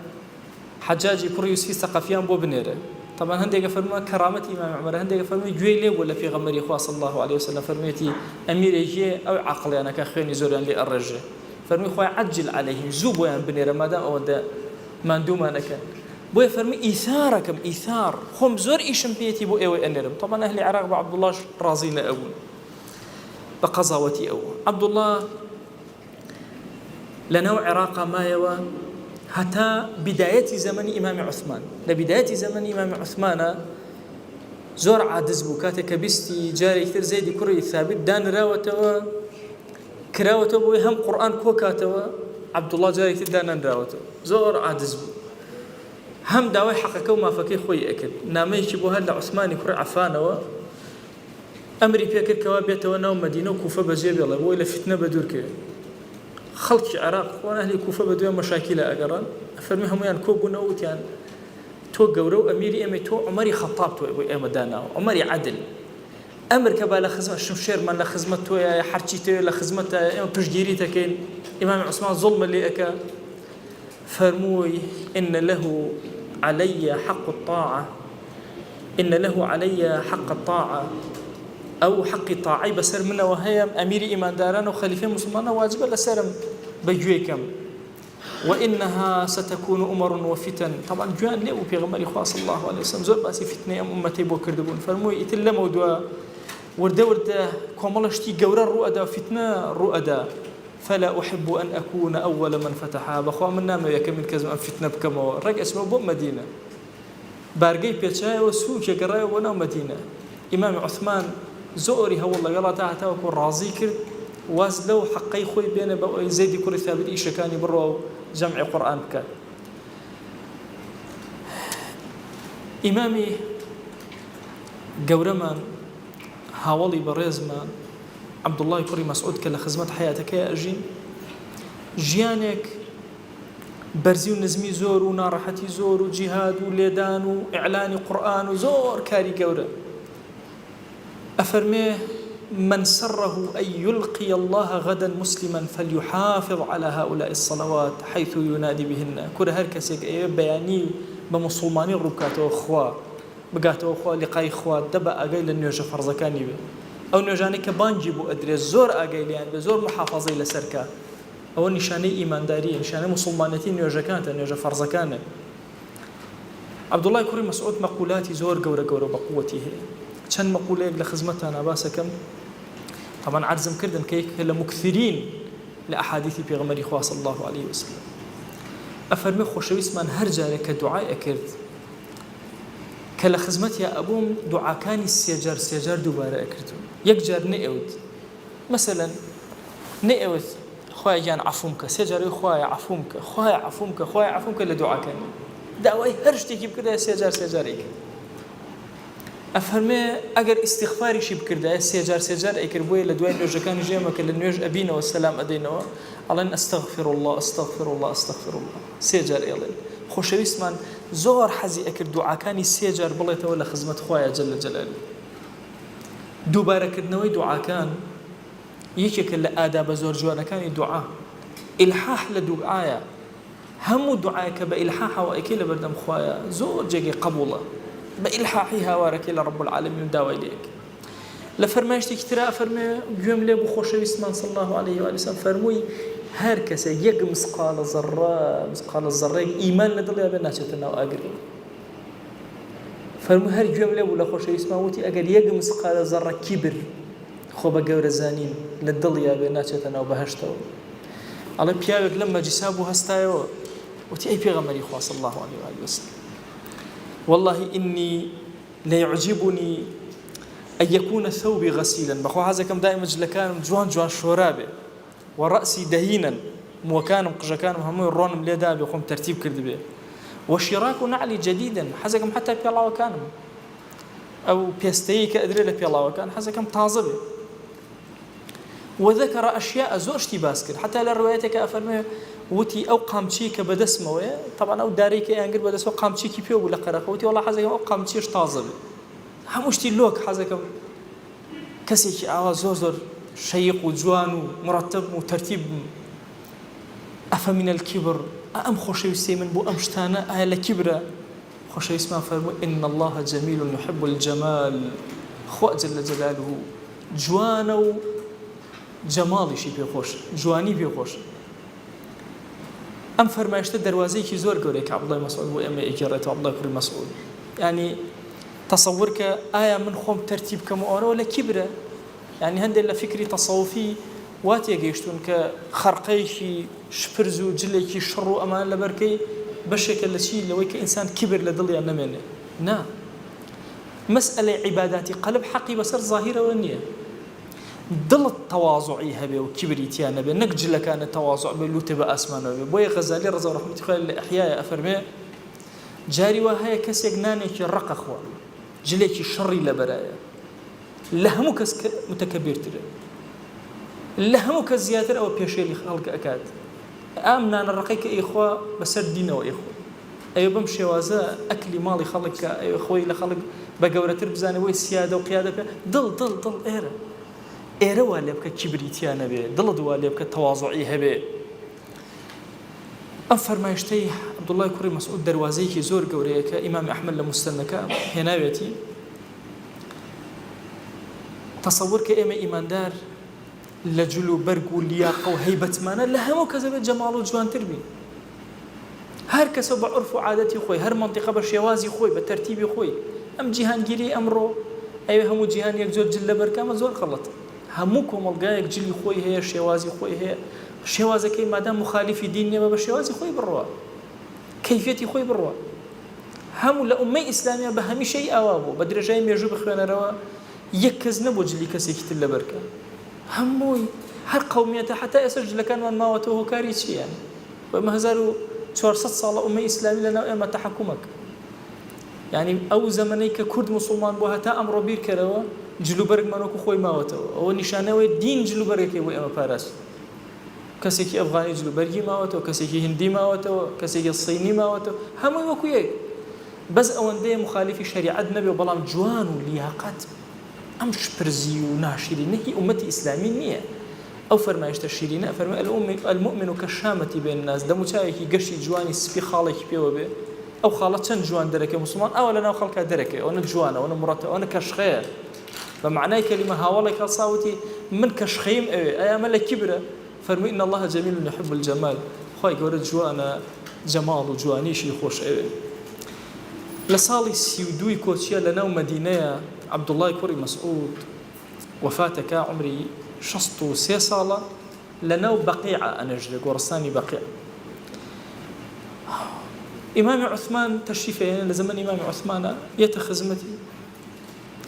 حجاجي بريوس في ثقافيان بو بنيره طبعا هندي فرمي كرامة إمام عمر هندي فرمي جويلي ولا في غمري إخوة صلى الله عليه وسلم فرميتي أمير يجي أو عقلي أنا كخيني زوران لي الرجل فرمي خويا عجل عليهم زوبو يعني بنيره ما دام أو ده مندوم أنا كان بو فرمي إيثاركم إيثار هم زور إيشم بيتي بو إيوه أنرم طبعا أهل العراق عبد الله راضي لأول بقضاوتي أول عبد الله لنوع عراق ما يوا حتى بداية زمن إمام عثمان لبداية زمن إمام عثمان زور عادز بوكاته كبستي جاري كثير زيدي كري ثابت دان راوته كراوته بو هم قرآن كوكاته عبد الله جاري كثير دان راوته زور عادز بو هم داوي حقك وما فكي خوي أكل ناميش بو هلا عثماني كري عفانه أمري بيكر كوابيته ونوم مدينة وكوفة بجيب الله بو إلى فتنة بدور كي خلق عراق وانا اهل الكوفه بدو مشاكل اقرا فرميهم يعني كوبو نوت يعني تو قورو اميري امي تو عمري خطاب تو ابو دانا عمري عدل امر كبا لخزمه الشمشير من لخزمته يا حرشيته لخزمته بجديريته كاين امام عثمان ظلم اللي اكا فرموي ان له علي حق الطاعه ان له علي حق الطاعه أو حق طاعي بسر منه وهي أمير إيمان داران وخليفة مسلمان واجب لسرم بجويكم وإنها ستكون أمر وفتن طبعا جوان ليه في غمر إخوة صلى الله عليه وسلم زور باسي فتنة أمتي بوكردبون فرموي يتلا موضوع ورده كوملشتي قورا الرؤدا فتنة رؤدا فلا أحب أن أكون أول من فتحها بخوا من نام يكمل كزم أن فتنة بكما رق اسمه بو مدينة بارقي بيتشاي وسوق يقرأي ونو مدينة إمام عثمان زوري هو الله يلا تعالى وكون راضي كرد واز لو حقي خوي بين زيد كل ثابت إيش كان يبرو جمع قرآن كان إمامي جورمان هاولي برزمان عبد الله كري مسعود كلا خدمة حياتك يا أجين جيانك برزي ونزمي زور ونارحتي زور وجهاد وليدان وإعلان قرآن وزور كاري جورا أفرميه من سره أن يلقي الله غدا مسلما فليحافظ على هؤلاء الصلوات حيث ينادي بهن كل هركسك بياني بمسلماني ركعته أخوة بقاته أخوة لقاي أخوة دبا أجيل النيوجة فرزكاني به أو نيوجاني كبانجي بو أدري زور أجيل يعني بزور محافظة إلى سركا أو نشاني إيمان داري نشاني مسلمانتي نيوجة كانت نيوجة فرزكانة عبد الله كريم مسعود مقولاتي زور جورا بقوته كان مقولة لخدمتنا باسكم طبعا عزم كردن كيك هلا مكثرين لأحاديث بيغمري خواه صلى الله عليه وسلم أفرمي خوشويس من هرجارك دعاء أكرد كلا خدمت يا أبوم دعاء كان السيجار دوباره أكردو يكجار نئود مثلا نئود خواه جان عفومك سيجار خواه عفومك لدعاء كان دعوة هرجتي كيف كده سيجار أفهمي أجر استغفاري شيء بكرده سيجار أكر بوي لدوين نوجا كان جيما كل نوج أبينا والسلام أدينا الله أستغفر الله سيجار إيلين خوشويس من زور حزي أكر دعاء كاني سيجار بليت ولا خدمة خوايا جل جلاله دوباره كدنوي دعاء كان يكي كل آداب زور جوانا كان دعاء إلحاح لدعاء هەموو دوعایەکە بە ئیلحاحەوە ئەیکەی لە بەردەم خوایە زۆر جێگەی قبوڵە بە ئیلحاحی هاوارەکەی لە ڕەب العالەمین داوای لێ یەکە. لە فەرمایشتێکی ترا فەرمێ گوێم لێ بوو خۆشەویستمان صلی الله عليه و سلم فەرمووی هەر کەسە یەک مسقالە زەڕەیەک ئیمان لە دڵیا بێ ناچێتە ناو ئاگرەوە. فەرمووی هەر گوێم لێ بوو لە خۆشەویستمان وتی ئەگەر یەک مسقالە زەڕە کیبر خۆ بە گەورە زانین لە دڵیا بێ ناچێتە ناو بەهەشتەوە. ئەڵێ پیاوێک لەم مەجلیسا بوو هەستایەوە وتی ئەی پێغەمبەری خوا صلی الله عليه و سلم والله إني ليعجبني أن يكون ثوبي غسيلا بخوا حەزەکەم دائما جلەکانم جوان جوان شۆرا بێ وەڕەسی دەهینەن موەکانم قژەکانم هەمووی ڕۆنم لێدا بێ خۆم تەرتیب کرد بێ وشراك نعلي جديدا حەزەکەم حتا پێڵاوەکانم ئەو پێستەیی کە ئەدرێ لە پێڵاوەکان حەزەکەم تازە بێ. وذكر أشياء زۆر شتی باس کرد حتا لە ڕوایەتێکە ئەفەرمێ وتی ئەو قامچی کە بەدەستمەوەیە طبعا ئەو دارێکی ئەیانگر بەدەستەوە قامچێکی پێ بوو لە قەرەخە وتی وەڵا حەزەکەم ئەو قامچیش تازە بێ هەموو شتی لۆک حەزەکەم کەسێکی ئاوا زۆر شەیق و جوان و مرتب و تەرتیب ئەفەمینە الکیبر ئەم خۆشەویستی من بۆ ئەم شتانە ئایا لە کیبرە خۆشەویستمان فەرمووی إن الله جميل يحب الجمال خوا جل جلاله جوانە و جەماڵیشی پێخۆش جوانی پێخۆش. ئەم فەرمایشتە دەواازەیەکی زۆر گەورەی کە عەبدوڵای مەسعود بۆ ئێمە ئەگەڕێتەوە عەبدوڵای کوڕی مەسعود یعنی تەسەوور کە ئایا من خۆم تەرتیب بکەم و ئەوەوە لە کیبرە یعنی هەندێک لە فکری تەسەوفی وا تێگەیشتون کە خەرقەیەکی شپرز و جلێکی شڕ و ئەمان لەبەرکەی بەشێکە لە چی لەوەی کە ئینسان کیبر لە دڵیان نەمێنێ نا مەسئلەی عیباداتی قەلب حەقی بەسەر زاهیرەوە نییە دڵت تەواضعی هەبێ و کیبریتیان نەبێ نەک جلەکانە تەواضع بێ لوتێ بە ئاسمانەوە بێ. بۆیە غەزالی ڕەزا ڕەحمەتی خوای لە ئیحیایە ئەفەرمێ جاری وا هەیە کەسێک نانێکی ڕقە خوا جلێکی شەڕی لەبەرایە لە هەموو کەس متەکەبیرترە لە هەموو کەس زیاتر ئەوە پێشێلی خەڵک ئەکات ئام نانە ڕقەی کە ئیخوا بەسەر دینەوە ئیخوا ئەوە بەم شێوازە ئەکلی ماڵی خەڵک کە ئەوە خۆی لە خەڵک بە گەورەتر بزانەوەی سیادە و قیادە پێ دڵ ئێرە وا لێ بکە کیبریتیان نەبێ دڵت وا لێ بکە تەواضعی هەبێ. ئەم فەرمایشتەی عەبدوڵای کوڕی مەسعود دەواازەیەکی زۆر گەورەیە کە ئیمامی ئەحمەد لە موستەدەکە هێناوێتی تەسەوور کە ئێمە ئیماندار لە جلو و بەرگ و لیاقە و هەیبەتمانە لە هەموو کەسە بێت جەماڵ و جوانتر بین هەر کەسە بە عورف و عادەتی خۆی هەر مەنتیقە بە شێوازی خۆی بە تەرتیبی خۆی. ئەم جیهانگیری ئەمڕۆ ئەوێ هەموو جیهان یەک جۆر جل لە بەرکامە زۆر خەڵەتە هەموو کۆمەڵگایەک جلی خۆی هەیە شێوازی خۆی هەیە شێوازەکەی مادام مخالیفی دین نیە بە شێوازی خۆی بڕوە کەیفێتی خۆی بڕوە. هەموو لە ئومەی ئیسلامیە بە هەمیشەی ئاوا بوو بە درێژای مێژوو بخوێنەرەوە یەک کەس نەبوو جلی کەسێکی تر لە بەرکە هەمووی هەر قەومیەتە حتا ئێستا جلەکانمان ماوەتەوە هۆکاری چییان بەمە 1400 ساڵە ئومەی ئیسلامی لەناو ئێمە تەحەکومەکە یعنی ئەو زەمەنەی کە کورد مسلمان بوو هەتا ئەمڕۆ بیرکەرەوە جلوبەرگمانۆکو خۆی ماوەتەوە ئەوە نیشانەوەی دین جلوبەرێکی بۆ ئێمە پاراست کەسێکی ئەفغانی جلوبەرگی ماوەتەوە کەسێکی هندی ماوەتەوە کەسێکی سینی ماوەتەوە هەمووی وەکو یەک بەس ئەوەندەیە مخالیفی شریعەت نەبێ بەڵام جوان و لیاقەت ئەم شپرزی و ناشرینەی ئومەتی ئیسلامی نییە. ئەو فەرمایشتە شیرینە فەرمێ المؤمن کەشامەتی بین الناس دەموچاوێکی گەشتی جوانی سپی خاڵێکی پێوە بێ ئەو خاڵە چەند جوان دەرەکەی مسلمان ئەوە لەناو خەڵکا دەرەکەی ئەوە جوانە ئەوە مرەتە ئەوە کەشخەیە بمعنى كلمة هاولك صاوتي من كشخيم أيام لا كبرة فرمي إن الله جميل يحب الجمال خاي قولت جوانا جمال وجواني شي خوش لصالي سيودوي كوتشيا لنا مدينة عبد الله كوري مسعود وفاتك عمري 66 صالة لنا بقيعة أنا أجري قرصاني بقيع إمام عثمان تشريفين لزمن إمام عثمان يتخزمتي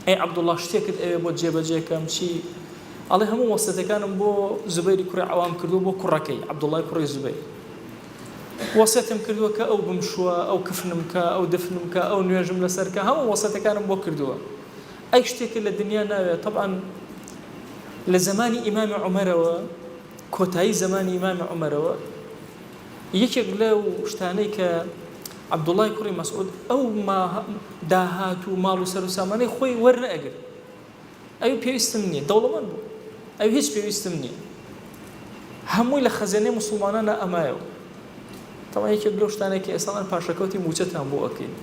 أي عبد الله اشتكت أي بو جيبا جيكم شيء الله هم وسط كانوا بو زبير كري عوام كردو بو كركي عبد الله كري زبير وسطهم كردو كأو بمشوا أو كفنم كا أو دفنم كا أو نيجم لسر كا هم وسط كانوا بو كردو أي اشتكت للدنيا ناوية طبعا لزمان إمام عمر وكوتاي زمان إمام عمر يكيق لو اشتانيك عبد الله كوري مسعود أو ما داهات ومال وسر وساماني خوي ورنا أجر أيو بيستمني دولة من بو أيو هيش بيستمني همو إلى خزانة مسلماننا أمايو طبعا یەکێک لەو شتانێکی ئێستاڵان پاشەکەوتی موچەتان بۆ ئەکەین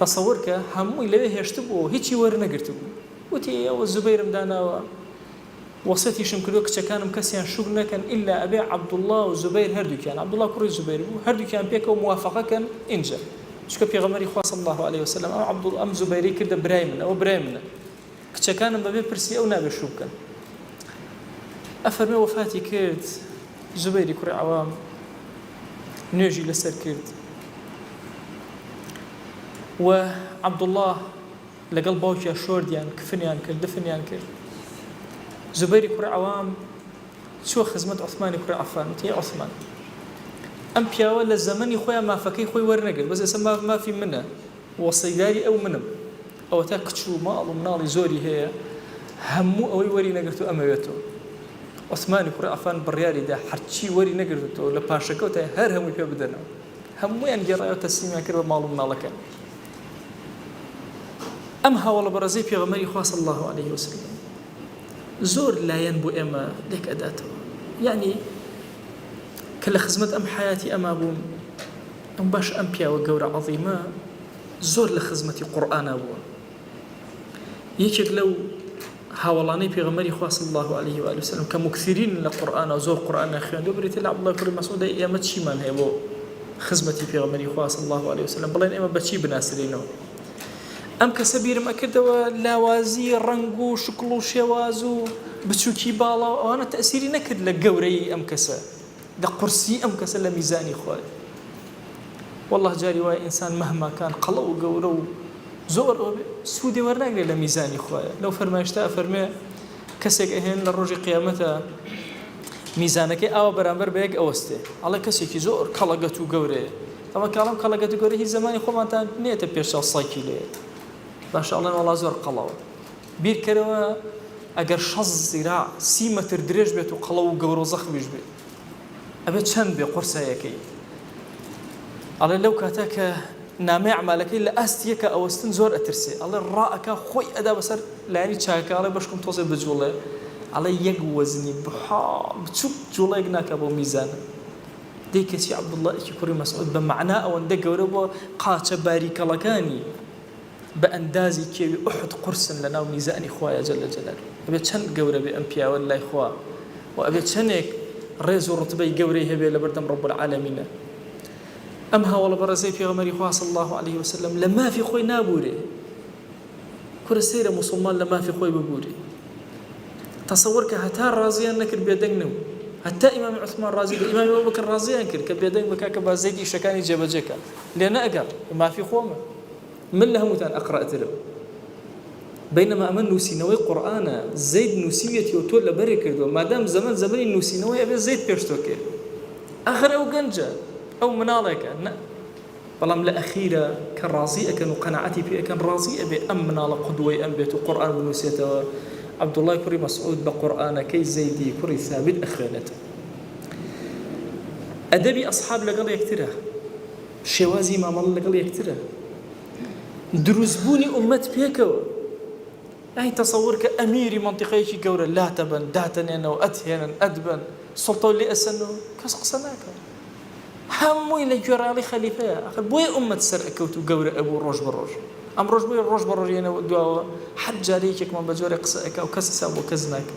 تەسەوور کە هەمووی لەوێ هێشت بوو هیچی وەرنەگرت بوو وتی ئەوە زوبەیرم داناوە وەسەتیشم کردو کچەکانم کەسیان شوک نەکەن ئیلا ئەبێ عەبدوڵڵا و زوبەیر هەردووکیان عەبدوڵڵا کوڕی زوبەیر بوو هەردووکیان پێکەوە موافەقەکەن ئینجا چونکە پێغەمبەری خوا صلی الله علیه وسلم ئەم زوبەیری کردە برای منە ئەوە برای منە کچەکانم بەبێ پرسی ئەو نابێ شوک بکەن ئەفەرمێ وەفاتی کرد زوبەیری کوڕی عەوام نوێژی لەسەر کرد و عەبدوڵڵا لەگەڵ باوکیان شۆردیان کفنیان کرد دفنیان کرد زوبەیری کوڕی عەوام چوە خزمەت عوسمانی کوڕی عەفان وتی عوسمان ئەم پیاوە لە زەمەنی خۆیان مافەکەی خۆی وەرنەگرت بەس ئێستا مافی منە وەسەیداری ئەو منم ئەوە تا کچ و ماڵ و مناڵی زۆری هەیە هەموو ئەوەی وەری نەگرت و ئەمەوێتەوە عوسمانی کوڕی عەفان بڕیاریدا هەرچی وەری نەگرتەوە لە پاشەکەوتە هەر هەمووی پێ بدەنەوە هەموویان گێڕایەوە تەسلیمیان کرد بە ماڵ و مناڵەکان ئەم هاوڵە بەڕێزەی پێغەمبەری خوا صلی الله علیه وسلم زۆر لایەن بۆ ئێمە لێک ئەداتەوە یعنی کە لە خزمەت ئەم حیاتی ئەما بووم ئەم باش ئەم پیاوە گەورە عەظیمە زۆر لە خزمەتی قورئانە بووە یەکێک لەو هاوڵانەی پێغەمبەری خوا صلی الله علیه و آله وسلم کە مکثرین لە قورئانە زۆر قورئان خوێندووە بریتە لە عەبدوڵڵای کوڕی مەسعود ئێمە چیمان هەیە بۆ خزمەتی پێغەمبەری خوا صلی الله علیه وسلم بڵێن ئێمە بەچی بناسرینەوە ئەم کەسە بیرم ئەکردەوە لاوازی ڕنگ و شکڵ و شێواز و بچووکی باڵا و ئەوانە تەئسیری نەکرد لە گەورەی ئەم کەسە لە قورسی ئەم کەسە لە میزانی خوای والله جاری وایە ئینسان مەهما کان قەڵە و گەورە و زۆر سوودی وەرناگرێت لە میزانی خوایە لەو فەرمایشتا ئەفەرمێ کەسێک ئەهێن لە ڕۆژی قیامەتە میزانەکەی ئاوە بەرامبەر بە یەک ئەوەستێ ئەڵێ کەسێکی زۆر کەڵەگەت و گەورەیە ئەمە کاڵم کەڵەگەت و گەورە هیچ زمانی خۆمانتان نێتە پێش 100 کیلۆیە باش ئەڵێن وەڵا زۆر قەڵەوە بیرکەرەوە ئەگەر 6 زیرا 30 مەتر درێژ بێت و قەڵە و گەورە و زەخمیش بێت ئەبێت چەند بێ قورسایەکەی ئەڵێ لەو کاتە کە نامەی عمالەکەی لە ئاستیەکە ئەوەستن زۆر ئەترسێ ئەڵێ ڕائەکە خۆی ئەدا بەسەر لایانی چاکە ئەڵێ بەشکم تۆزێ بجوڵێ ئەڵێ یەک وەزنی بچووک جوڵێک ناکە بۆ میزانە دەی کەسی عەبدوڵڵایکی کوڕی مەسعود بە مەعنا ئەوەندە گەورە بۆ قاچە باریکەڵەکانی بە ئەندازی کێوی ئوحد قورسن لە ناو میزانی خوایە جەل جەلاله ئەبێت چەند گەورە بێ ئەم پیاوە لای خوا و ئەبێت چەندێک ڕێز و ڕوتبەی گەورەی هەبێ لە بەردەم ڕەب العالەمینە ئەم هاوڵە بەڕێزەی پێغەمبەری خوا صلی الله علیه وسلم لە مافی خۆی نابورێ کورە سەیرە موسڵمان لە مافی خۆی ببورێ تەسەوەر کە هەتا ڕازیان نەکرد بێدەنگ نەبوو هەتا ئیمامی عوسمان ڕازی بە ئیمامی ئەبوبەکر ڕازیان کرد کە بێدەنگ بکا کە با زەیدی شەکانی جێبەجێکە لێ نەئەگەڕ مافی خۆمە من لە هەمووتان ئەقرأترم بينما ئەمە نووسینەوەی قورئانە زەید نووسیوێتی و تۆ لەبەرێ کردووە مادام زەمەنی نووسینەوەی ئەبێ زەید پێش تۆ کرد ئاخر ئەو گەنجە ئەو مناڵێکە نە بەڵام لە ئەخیرە کە ڕازی ئەکەن و قەناعەتی پێ ئەکەن ڕازی ئەبێ ئەم مناڵە قودوەی ئەم بێت و قورئان بنووسێتەوە عەبدوڵڵای کوڕی مەسعود بە قورئانەکەی زەیدی کوڕی ثابت ئەخوێنێتەوە ئەدەبی ئەصحاب لەگەڵ یەکترە شێوازی مامەڵە لەگەڵ یەکترە دروستبوونی ئومەت پێکەوە ئەی تەسەوور کە ئەمیری مەنتیقەیەکی گەورە لاتەبن داتەنێنەوە ئەتهێنن ئەدبن سڵتە لێ ئەسەنەوە کەس قسە ناکە هەمووی لە گوێڕاڵی خەلیفەیە ئەخر بۆیە ئومەت سەر ئەکەوت و گەورە ئەبوو ڕۆژ بە ڕۆژ ئەم ڕۆژ بۆیە ڕۆژ بە ڕۆژێنەوە دواوە هەر جارەیەکێکمان بە جۆرە قسە ئەکا و کەس حساب بۆ کەس ناکە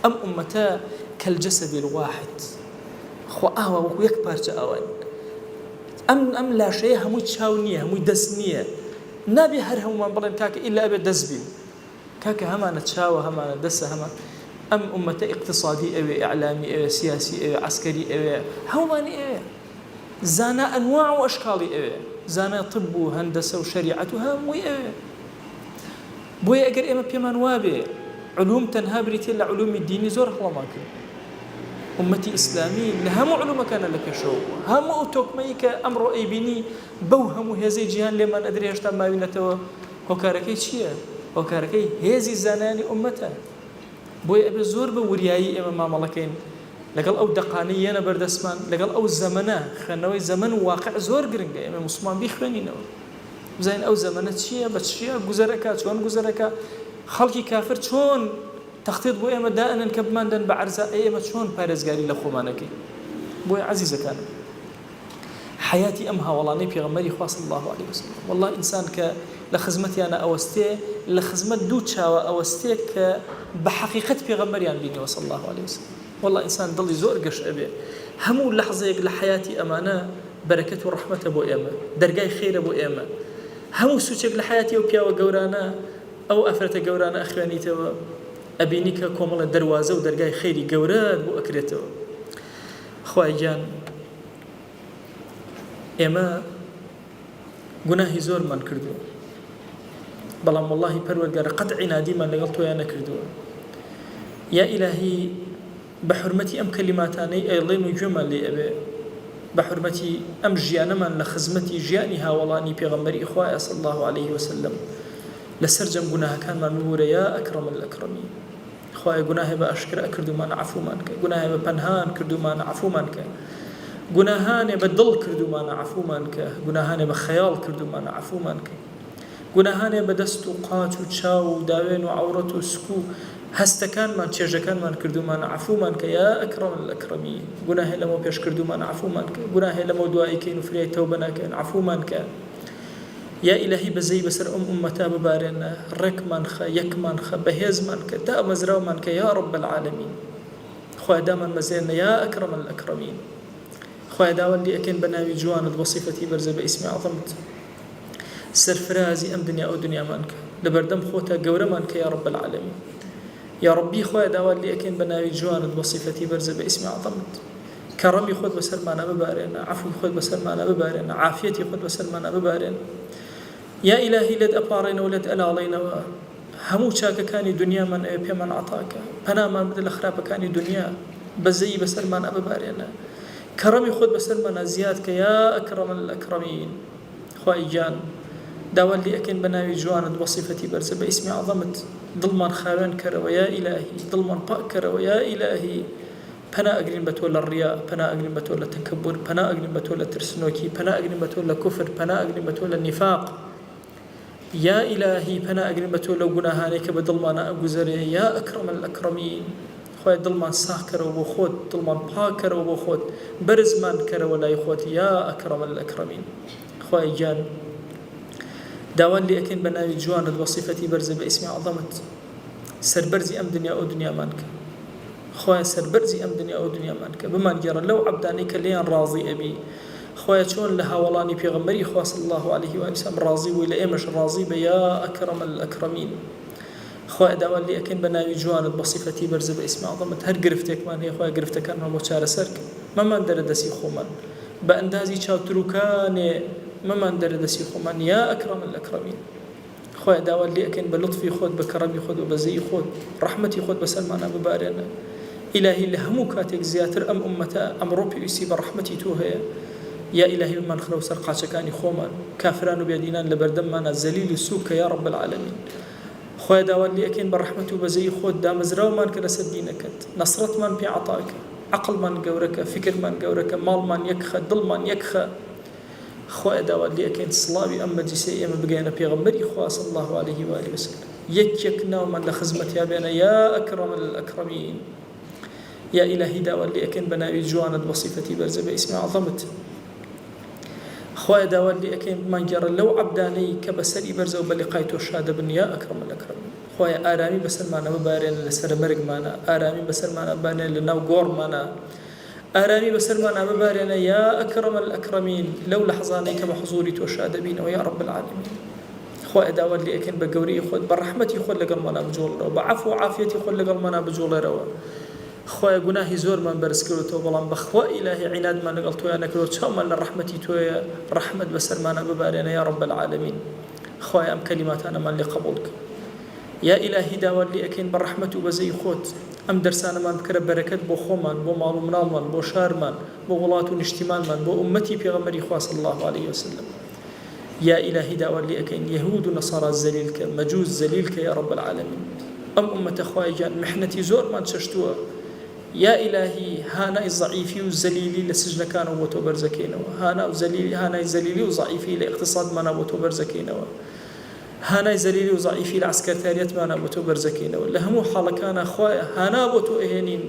ئەم ئومەتە کەلجەسەدی الواحد خۆ ئاوا وەکو یەک پارچە ئاوان ئەم لاشەیە هەمووی چاو نییە هەمووی دەست نییە نابێ هەر هەمومان بڵێن کاکە ئیلا ئەبێ دەست بین کاکە هەمانە چاوە هەمانە دەستە هەمان ئەم ئومەتە اقتصادی ئەوێ ئیعلامی ئەوێ سیاسی ئەوێ عسکەری ئەوێ هەمومانی ئەوێ زانا ئەنواع و ئەشکاڵی ئەوێ زانا طب و هەندەسە و شەریعەت و هەمووی ئەوێ بۆیە ئەگەر ئێمە پێمان وابێ علوم تەنها بریتێ لە علومی دینی زۆر هەڵەمان کرد ئومەتی ئیسلامی لە هەموو علومەکانە لە پێشەوە هەموو ئەو تۆکمەی کە ئەمڕۆ ئەیبینی بەو هەموو هێزەی جیهان لێمان ئەدرێ هێشتا ماوینەتەوە هۆکارەکەی چییە؟ هۆکارەکەی هێزی زانانی ئومەتە بۆیە ئەبێ زۆر بە وریایی ئێمە مامەڵەکەین لەگەڵ ئەو دەقانەی یەنە بەردەستمان لەگەڵ ئەو زەمەنە خوێندنەوەی زەمەن و واقع زۆر گرنگە ئێمە موسڵمان بیخوێنینەوە بزانین ئەو زەمەنە چییە بە چییە گوزەرەکە چۆن گوزەرەکە خەڵکی کافر چۆن تەختێت بۆ ئێمە دائنن کە بماندن بە عەرزە ئێمە چۆن پارێزگاری لە خۆمانەکەی بۆیە عەزیزەکانم حياتي أم هاوڵانەی پێغەمبەری خوا صلی الله عليه وسلم. والله ئینسان کە لە خزمەتیانە ئەوەستێ لە خزمەت دوو چاوە ئەوەستێ کە بە حەقیقەت پێغەمبەریان بینیوە صلی الله عليه وسلم. والله ئینسان دڵی زۆر گەش ئەبێ هەموو لەحظەیەک لە حیاتی ئەمانە بەرەکەت و ڕەحمەتە بۆ ئێمە، دەرگای خێرە بۆ ئێمە. هەموو سوچێک لە حیاتی ئەو پیاوە گەورانە ئەو ئەفرەتە گەورانە ئەخوێنیتەوە ئەبینی کە کۆمەڵە دەروازە و دەرگای خێری گەورەت بۆ ئەکرێتەوە. خوای گیان ئێمە گوناهی زۆرمان کردووە، بەڵام واللهی پەروەردگارە قەت عنادیمان لەگەڵ تۆیان نەکردووە. یا ئیلاهی بە حورمەتی ئەم کەلیماتانەی ئەیڵێن و گوێمان لێ ئەبێ، بە حورمەتی ئەم ژیانەمان لە خزمەتی ژیانی هاوڵانی پێغەمبەری خوایە صلی الله عليه وسلم لەسەر جەم گوناهەکانمان ببوورە یا ئەکرەم الئەکرەمین. خوایە گوناهێ بە ئاشکرا کردومان عەفومان کە، گوناهێ بە پەنهان کردومان عەفومان کە، گوناهانێ بە دڵ کردومانە عەفومان کە، گوناهانێ بە خەیاڵ کردومانە عەفومان کە، گوناهانێ بە دەست و قاچ و چاو و داوێن و عەورەت و سکو هەستەکانمان چێژەکانمان کردومانە عەفومان کە یا ئەکرەم الئەکرەمین. گوناهێ لەمە پێش کردومانە عەفومان کە، گوناهێ لەمە دواییکەین و فریای تەوبە ناکەین عەفومان کە. یا ئیلاهی بەزەی بەسەر ئەم ئومەتا ببارێنە، ڕێکمان خە، یەکمان خە، بەهێزمان کە، تا ئەمەزراومان کە یا رب العالمین. خوای دامان مەزێنە یا ئەکرەم الئەکرەمین. خوای داوەندی ئەکەین بە ناوی جوانت بۆ صیفەتی بەرزە بە ئیسمی عەظەمت سەرفرازی ئەم دنیا ئەو دنیامان کە، لەبەردەم خۆتە گەورەمان کە یا رب العالمین. یا ربی خوای داوەندی ئەکەین بە ناوی جوانت بۆ صیفەتی بەرزە بە ئیسمی عەظەمت کەڕەمی خۆت بەسەرمانە ببارێنە، عەفوی خۆت بەسەرمانە ببارێنە، عافیەتی خۆت بەسەرمانە ببارێنە. یا ئیلاهی لێت ئەپاڕێنەوە لێت ئەلاڵێنەوە، هەموو چاکەکانی دنیامان ئەوێ پێمان عەتاکە، پەنامان بدە لە خراپەکانی دنیا، بەزەی بەسەرمان ئەببارێنە، کەڕەمی خۆت بەسەرمانە زیاد کە یا ئەکرەم الئەکرەمین. خوای گیان داوەندی ئەکەین بە ناوی جوانت بۆ صیفەتی بەرزە بە ئیسمی عەظەمت دڵمان خاوێن کەرەوە یا ئیلاهی، دڵمان پاک کەرەوە یا ئیلاهی. پەنا ئەگرین بە تۆ لە ڕیا، پەنا ئەگرین بە تۆ لە تەکەبور، پەنا ئەگرین بە تۆ لە ترسنۆکی، پەنا ئەگرین بە تۆ لە کوفر، پەنا ئەگرین بە تۆ لە نیفاق. یا ئیلاهی پەنا ئەگرین بە تۆ لەو گوناهانەی کە بە دڵمانە ئەگوزەرێ یا ئەکرەم الئەکرەمین. خوای دڵمان ساغ کەرەوە بۆ خۆت، دڵمان پاک کەرەوە بۆ خۆت، بەرزمان کەرەوە لای خۆت یا ئەکرەم الئەکرەمین. خوای گیان داوان لێ ئەکەین بە ناوی جوانت بە صیفەتی بەرزە بە ئیسمی عەظەمت سەربەرزی ئەم دنیا ئەو دنیامان کە. خوای سەربەرزی ئەم دنیا ئەو دنیامان کە، بمان گێڕە لەو عەبدانەی کە لێیان ڕازی ئەبی. خوای چۆن لە هاوڵانی پێغەمبەری خوا صلی الله عليه وسلم ڕازی بووی، لە ئێمەش ڕازی بە یا ئەکرەم الئەکرەمین. خوای داوان لێ ئەکەین بە ناوی جوانت بە صیفەتی بەرزە بە ئیسمی عەظەمت هەر گرفتێکمان هەیە خوای گرفتەکانمان بۆ چارەسەر کە، مەمان دەرە دەستی خۆمان بە ئەندازی چاوتروکانێ، مەمان دەرە دەستی خۆمان یا ئەکرەم الئەکرەمین. خوای داوان لێ ئەکەین بە لطفی خۆت، بە کەڕەمی خۆت و بەزەی خۆت، ڕەحمەتی خۆت بەسەرمانە ببارێنە. ئیلاهی لە هەموو کاتێک زیاتر ئەم ئومەتە ئەمڕۆ پێویستی بە ڕەحمەتی تۆ هەیە. یا ئیلاهی بمان خرەو سەر قاچەکانی خۆمان، کافران و بێدینان لە بەردەممانە زەلیل و سووک کە یا رب العالمین. خوای داوان لێ ئەکەین بە ڕەحمەت و بەزەی خۆت دامەزراومان کە لەسەر دینەکەت، نەسرەتمان پێ عەتاکە، عەقڵمان گەورەکە، فکرمان گەورەکە، ماڵمان یەکخە، دڵمان یەکخە. خوای داوان لێ ئەکەین سڵاوی ئەم مەجلیسەی ئێمە بگەێنە پێغەمبەری خوا صلی الله عليه وآله وسلم، یەک ناومان لە خزمەتیا بێنە یا ئەکرەم الئەکرەمین. یا ئیلاهی داوان لێ ئەکەین بە ناوی جوانت بە صیفەتی بەرزە بە ئیسمی عەظەمت. خوای داوان لێ ئەکەین بمان گێڕە لەو عەبدانەی کە بەسەری بەرزە و بە لقای تۆ شادە بن یا ئەکرەم الئەکرەمین. خوای ئارامی بەسەرمانە ببارێنە لەسەر مەرگمانە، ئارامی بەسەرمانە ببارێنە لە ناو گۆڕمانە، ئارامی بەسەرمانە ببارێنە یا ئەکرەم الئەکرەمین لەو لەحظانەی کە بە حوزوری تۆ شادە بینەوە یا رب العالمین. خوای داوان لێ ئەکەین بە گەورەی خۆت، بە ڕەحمەتی خۆت لەگەڵمانە بجۆڵێرەوە، بە عەفو و عافیەتی خۆت لەگەڵمانە بجۆڵێرەوە. خوای گوناهی زۆرمان بەرز کردوتەوە، بەڵام بەخوا ئیلاهی عنادمان لەگەڵ تۆیان نەکردەوە، چاومان لە ڕەحمەتی تۆیە، ڕەحمەت بەسەرمانە ببارێنە یا رب العالمین. خوای ئەم کەلیماتانەمان لێ قبوڵ کە. یا ئیلاهی داوان لێ ئەکەین بە ڕەحمەت و بەزەی خۆت ئەم دەرسانەمان بکرە بەرەکەت بۆ خۆمان، بۆ ماڵ و مناڵمان، بۆ شارمان، بۆ وڵات و نیشتیمانمان، بۆ ئومەتی پێغەمبەری خوا صلی الله عليه وسلم. یا ئیلاهی داوان لێ ئەکەین یەهود و نەسارا زەلیل کە، مەجوس زەلیل کە یا رب العالمین. ئەم ئومەتە خوای گیان محنەتی زۆرمان چەشتووە، یا ئیلاهی هانای زەعیفی و زەلیلی لە سجنەکانەوە بۆ تۆ بەرزەکەینەوە، هانای زەلیلی و زەعیفی لە اقتصادمانە بۆ تۆ بەرزەکەینەوە، هانای زەلیلی و زەعیفی لە عسکەرتاریەتمانە بۆ تۆ بەرزەکەینەوە. لە هەموو حاڵەکانە خوایە هانا بۆ تۆ ئەهێنین،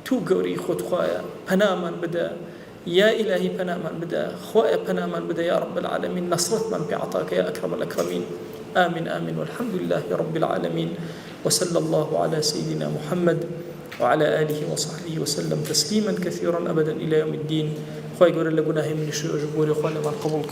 تو گەوری خۆت خوایە پەنامان بدە يا إلهي بنا من بدا خواء بنا من بدا يا رب العالمين نصرت من بعطاك يا أكرم الأكرمين آمين آمين والحمد لله رب العالمين وصلى الله على سيدنا محمد وعلى آله وصحبه وسلم تسليما كثيرا أبدا إلى يوم الدين خواهي قول الله قناهي من الشيء أجبوري خواهي من قبولك